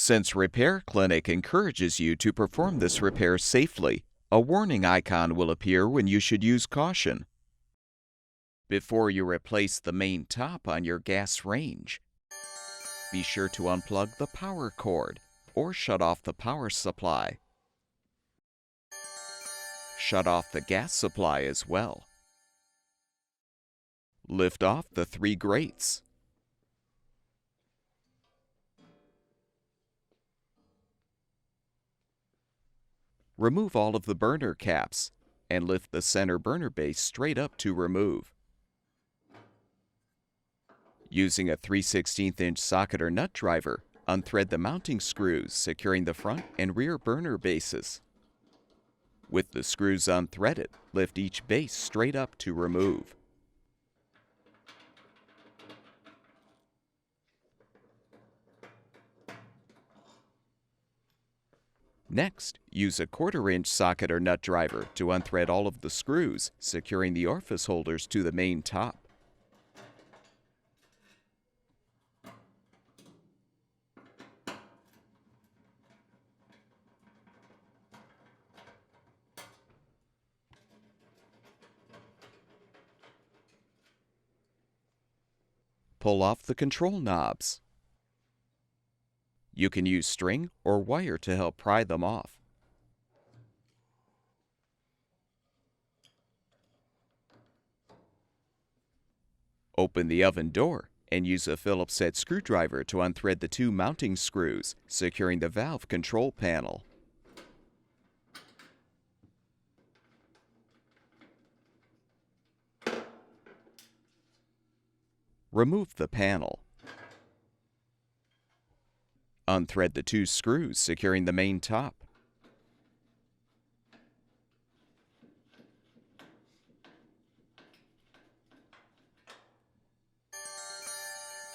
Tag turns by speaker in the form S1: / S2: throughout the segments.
S1: Since Repair Clinic encourages you to perform this repair safely, a warning icon will appear when you should use caution. Before you replace the main top on your gas range, be sure to unplug the power cord or shut off the power supply. Shut off the gas supply as well. Lift off the 3 grates. Remove all of the burner caps and lift the center burner base straight up to remove. Using a 3/16" socket or nut driver, unthread the mounting screws securing the front and rear burner bases. With the screws unthreaded, lift each base straight up to remove. Next, use a 1/4" socket or nut driver to unthread all of the screws, securing the orifice holders to the main top. Pull off the control knobs. You can use string or wire to help pry them off. Open the oven door and use a Phillips head screwdriver to unthread the 2 mounting screws, securing the valve control panel. Remove the panel. Unthread the 2 screws securing the main top.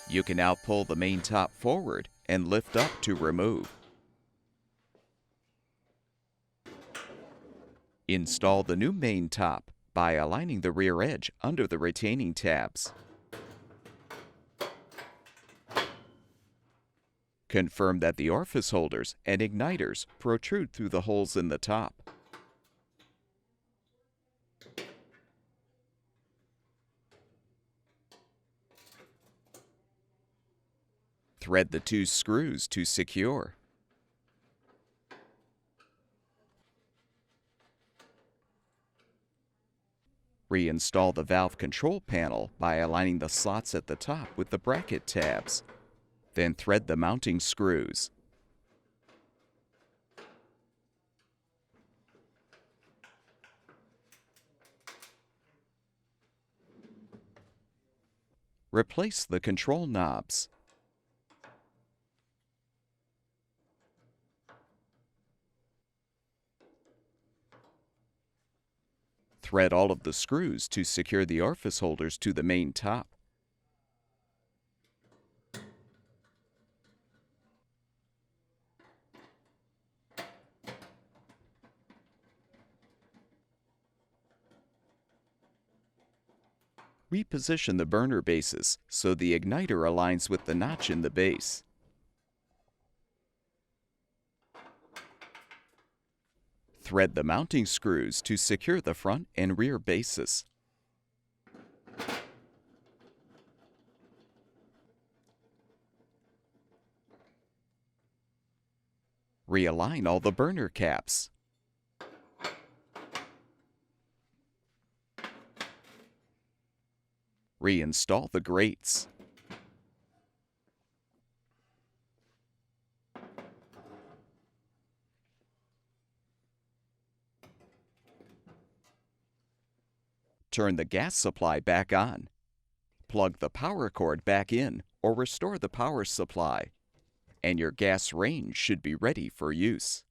S1: You can now pull the main top forward and lift up to remove. Install the new main top by aligning the rear edge under the retaining tabs. Confirm that the orifice holders and igniters protrude through the holes in the top. Thread the 2 screws to secure. Reinstall the valve control panel by aligning the slots at the top with the bracket tabs. Then thread the mounting screws. Replace the control knobs. Thread all of the screws to secure the orifice holders to the main top. Reposition the burner bases so the igniter aligns with the notch in the base. Thread the mounting screws to secure the front and rear bases. Realign all the burner caps. Reinstall the grates. Turn the gas supply back on. Plug the power cord back in or restore the power supply, and your gas range should be ready for use.